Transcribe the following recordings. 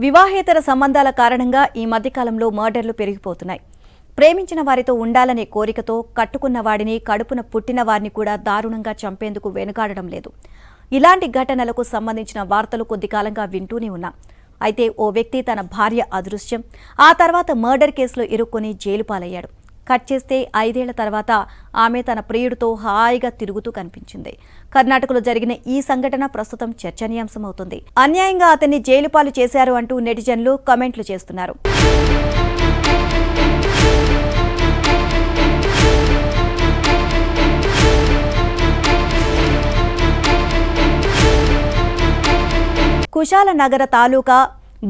వివాహేతర సంబంధాల కారణంగా ఈ మధ్యకాలంలో మర్డర్లు పెరిగిపోతున్నాయి. ప్రేమించిన వారితో ఉండాలనే కోరికతో కట్టుకున్న వాడిని, కడుపున పుట్టిన వారిని కూడా దారుణంగా చంపేందుకు వెనుకాడడం లేదు. ఇలాంటి ఘటనలకు సంబంధించిన వార్తలు కొద్ది కాలంగా వింటూనే ఉన్నాం. అయితే ఓ వ్యక్తి తన భార్య అదృశ్యం, ఆ తర్వాత మర్డర్ కేసులో ఇరుక్కొని జైలు పాలయ్యాడు. కట్ చేస్తే 5 ఏళ్ల తర్వాత ఆమె తన ప్రియుడితో హాయిగా తిరుగుతూ కనిపించింది. కర్ణాటకలో జరిగిన ఈ సంఘటన ప్రస్తుతం చర్చనీయాంశమవుతుంది. అన్యాయంగా అతన్ని జైలు పాలు చేశారు అంటూ నెటిజన్లు కామెంట్లు చేస్తున్నారు. కుశాలనగర తాలూకా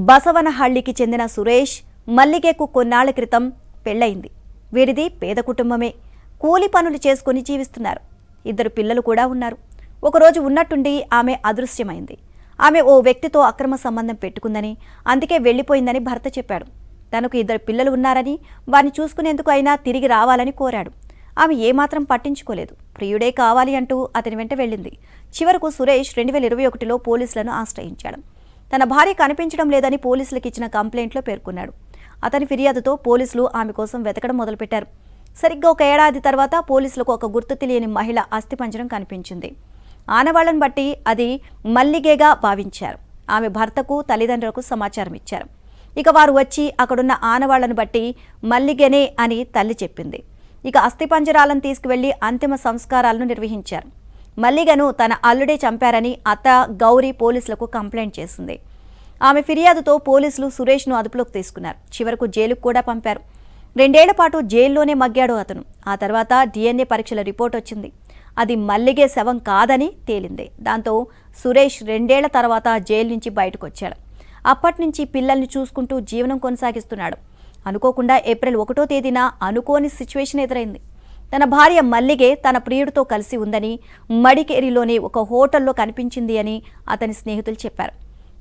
బసవనహళ్లికి చెందిన సురేష్ మల్లిగేకు కొన్నాళ్ల క్రితం పెళ్లయింది. వీరిది పేద కుటుంబమే. కూలి పనులు చేసుకుని జీవిస్తున్నారు. 2 పిల్లలు కూడా ఉన్నారు. ఒకరోజు ఉన్నట్టుండి ఆమె అదృశ్యమైంది. ఆమె ఓ వ్యక్తితో అక్రమ సంబంధం పెట్టుకుందని, అందుకే వెళ్లిపోయిందని భర్త చెప్పాడు. తనకు 2 పిల్లలు ఉన్నారని, వారిని చూసుకునేందుకు అయినా తిరిగి రావాలని కోరాడు. ఆమె ఏమాత్రం పట్టించుకోలేదు. ప్రియుడే కావాలి అంటూ అతని వెంట వెళ్ళింది. చివరకు సురేష్ 2021లో పోలీసులను ఆశ్రయించాడు. తన భార్య కనిపించడం లేదని పోలీసులకు ఇచ్చిన కంప్లైంట్లో పేర్కొన్నాడు. అతని ఫిర్యాదుతో పోలీసులు ఆమె కోసం వెతకడం మొదలుపెట్టారు. సరిగ్గా 1 ఏడాది తర్వాత పోలీసులకు ఒక గుర్తు తెలియని మహిళ అస్థిపంజరం కనిపించింది. ఆనవాళ్లను బట్టి అది మల్లిగేగా భావించారు. ఆమె భర్తకు, తల్లిదండ్రులకు సమాచారం ఇచ్చారు. ఇక వారు వచ్చి అక్కడున్న ఆనవాళ్లను బట్టి మల్లిగేనే అని తల్లి చెప్పింది. ఇక అస్థిపంజరాలను తీసుకువెళ్లి అంతిమ సంస్కారాలను నిర్వహించారు. మల్లిగను తన అల్లుడే చంపారని అత్త గౌరీ పోలీసులకు కంప్లైంట్ చేసింది. ఆమె ఫిర్యాదుతో పోలీసులు సురేష్ను అదుపులోకి తీసుకున్నారు. చివరకు జైలుకు కూడా పంపారు. 2 ఏళ్ల పాటు జైల్లోనే మగ్గాడు అతను. ఆ తర్వాత DNA పరీక్షల రిపోర్ట్ వచ్చింది. అది మల్లిగే శవం కాదని తేలింది. దాంతో సురేష్ 2 ఏళ్ల తర్వాత జైలు నుంచి బయటకు వచ్చాడు. అప్పటి నుంచి పిల్లల్ని చూసుకుంటూ జీవనం కొనసాగిస్తున్నాడు. అనుకోకుండా ఏప్రిల్ 1వ తేదీన అనుకోని సిచ్యువేషన్ ఎదురైంది. తన భార్య మల్లిగే తన ప్రియుడితో కలిసి ఉందని, మడికేరిలోని ఒక హోటల్లో కనిపించింది అని అతని స్నేహితులు చెప్పారు.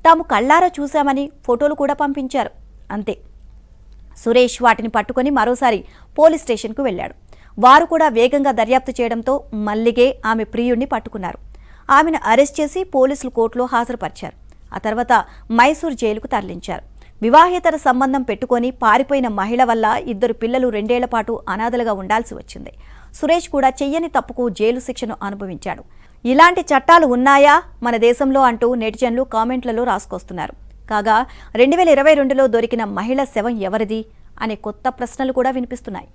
తాము కళ్ళారా చూశామని ఫోటోలు కూడా పంపించారు. అంతే, సురేష్ వాటిని పట్టుకొని మరోసారి పోలీస్ స్టేషన్కు వెళ్లాడు. వారు కూడా వేగంగా దర్యాప్తు చేయడంతో మల్లిగే ఆమె ప్రియుడిని పట్టుకున్నారు. ఆమెను అరెస్ట్ చేసి పోలీసులు కోర్టులో హాజరుపరిచారు. ఆ తర్వాత మైసూర్ జైలుకు తరలించారు. వివాహేతర సంబంధం పెట్టుకొని పారిపోయిన మహిళ వల్ల 2 పిల్లలు 2 ఏళ్ల పాటు అనాథలుగా ఉండాల్సి వచ్చింది. సురేష్ కూడా చెయ్యని తప్పుకు జైలు శిక్షను అనుభవించాడు. ఇలాంటి చట్టాలు ఉన్నాయా మన దేశంలో అంటూ నెటిజన్లు కామెంట్లలో రాసుకొస్తున్నారు. కాగా 2022లో దొరికిన మహిళ శవం ఎవరిది అనే కొత్త ప్రశ్నలు కూడా వినిపిస్తున్నాయి.